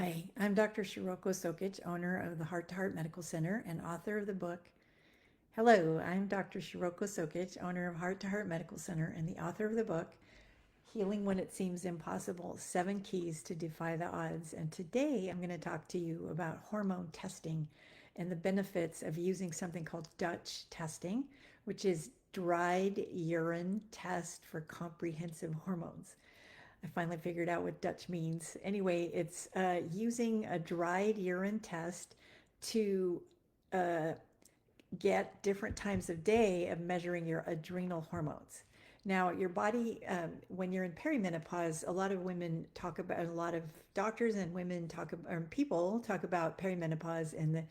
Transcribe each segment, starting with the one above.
Hi, I'm Dr. Shiroko Sokitch, owner of the Heart to Heart Medical Center and author of the book. Hello, I'm Dr. Shiroko Sokitch, owner of Heart to Heart Medical Center and the author of the book, Healing When It Seems Impossible, 7 Keys to Defy the Odds. And today I'm going to talk to you about hormone testing and the benefits of using something called Dutch testing, which is dried urine test for comprehensive hormones. I finally figured out what Dutch means. Anyway, it's using a dried urine test to uh, get different times of day of measuring your adrenal hormones. Now, your body, when you're in perimenopause, a lot of women talk about, a lot of doctors and women talk about, or people talk about perimenopause and the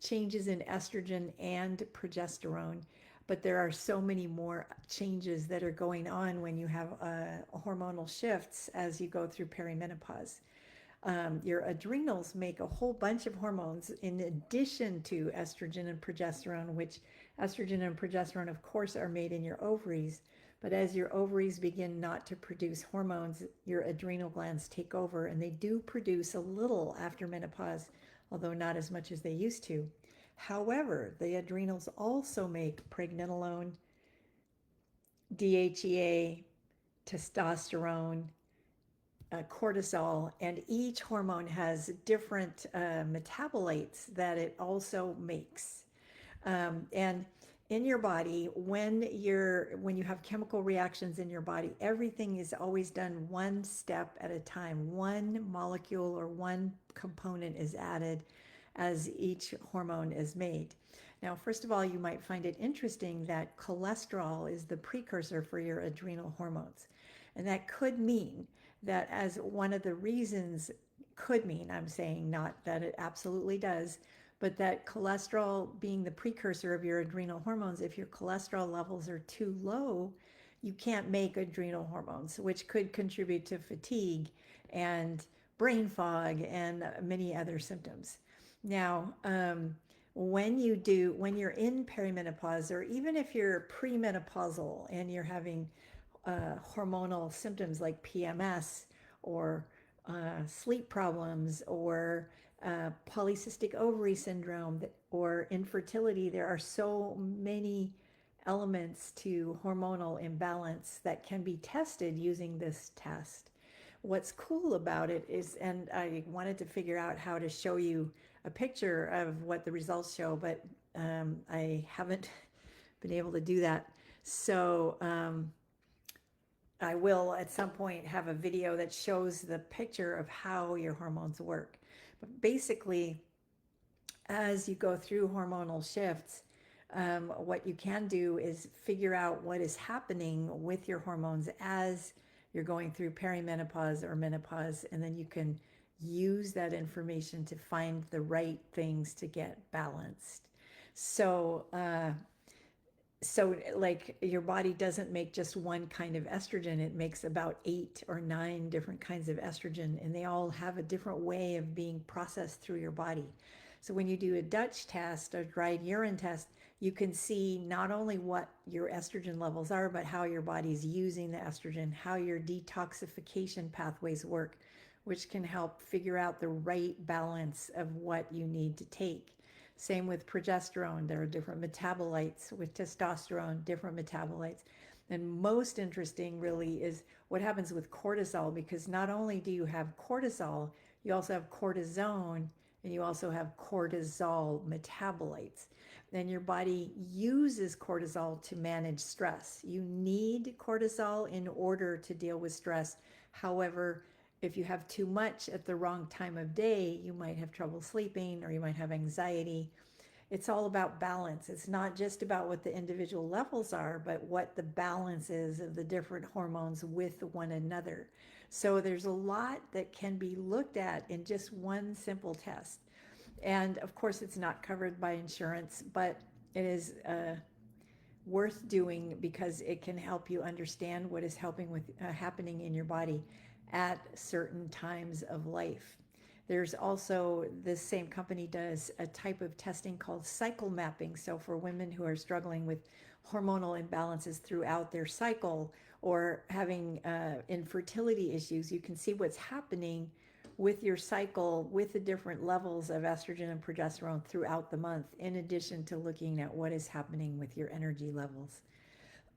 changes in estrogen and progesterone. But there are so many more changes that are going on when you have hormonal shifts as you go through perimenopause. Your adrenals make a whole bunch of hormones in addition to estrogen and progesterone, which estrogen and progesterone, of course, are made in your ovaries. But as your ovaries begin not to produce hormones, your adrenal glands take over, and they do produce a little after menopause, although not as much as they used to. However, the adrenals also make pregnenolone, DHEA, testosterone, cortisol, and each hormone has different metabolites that it also makes. And in your body, when you have chemical reactions in your body, everything is always done one step at a time. One molecule or one component is added as each hormone is made. Now, first of all, you might find it interesting that cholesterol is the precursor for your adrenal hormones. And that could mean that, as one of the reasons, could mean, I'm saying not that it absolutely does, but that cholesterol being the precursor of your adrenal hormones, if your cholesterol levels are too low, you can't make adrenal hormones, which could contribute to fatigue and brain fog and many other symptoms. Now, when you're in perimenopause, or even if you're premenopausal and you're having hormonal symptoms like PMS or sleep problems or polycystic ovary syndrome or infertility, there are so many elements to hormonal imbalance that can be tested using this test. What's cool about it is, and I wanted to figure out how to show you a picture of what the results show, but I haven't been able to do that. So I will at some point have a video that shows the picture of how your hormones work. But basically, as you go through hormonal shifts, what you can do is figure out what is happening with your hormones as you're going through perimenopause or menopause, and then you can use that information to find the right things to get balanced. So, like your body doesn't make just one kind of estrogen, it makes about 8 or 9 different kinds of estrogen, and they all have a different way of being processed through your body. So when you do a Dutch test, a dried urine test, you can see not only what your estrogen levels are, but how your body's using the estrogen, how your detoxification pathways work, which can help figure out the right balance of what you need to take. Same with progesterone. There are different metabolites. With testosterone, different metabolites. And most interesting really is what happens with cortisol, because not only do you have cortisol, you also have cortisone, and you also have cortisol metabolites. Then your body uses cortisol to manage stress. You need cortisol in order to deal with stress. However, if you have too much at the wrong time of day, you might have trouble sleeping or you might have anxiety. It's all about balance. It's not just about what the individual levels are, but what the balance is of the different hormones with one another. So there's a lot that can be looked at in just one simple test. And of course, it's not covered by insurance, but it is worth doing because it can help you understand what is happening in your body at certain times of life. There's also, this same company does a type of testing called cycle mapping. So for women who are struggling with hormonal imbalances throughout their cycle or having infertility issues, you can see what's happening with your cycle, with the different levels of estrogen and progesterone throughout the month, in addition to looking at what is happening with your energy levels.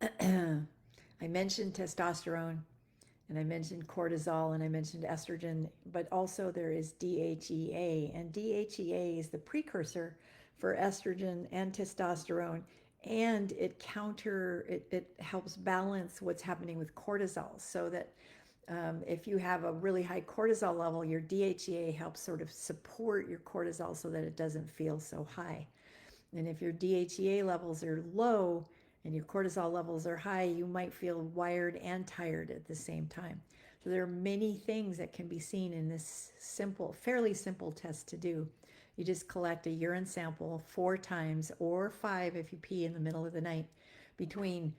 I mentioned testosterone, and I mentioned cortisol, and I mentioned estrogen, but also there is DHEA, and DHEA is the precursor for estrogen and testosterone, and it helps balance what's happening with cortisol, so that if you have a really high cortisol level, your DHEA helps sort of support your cortisol so that it doesn't feel so high. And if your DHEA levels are low and your cortisol levels are high, you might feel wired and tired at the same time. So there are many things that can be seen in this fairly simple test to do. You just collect a urine sample 4 times, or 5 if you pee in the middle of the night, between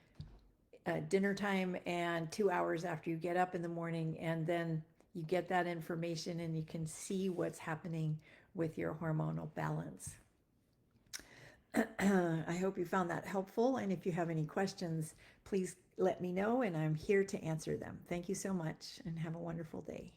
dinner time and 2 hours after you get up in the morning, and then you get that information and you can see what's happening with your hormonal balance. I hope you found that helpful, and if you have any questions, please let me know, and I'm here to answer them. Thank you so much, and have a wonderful day.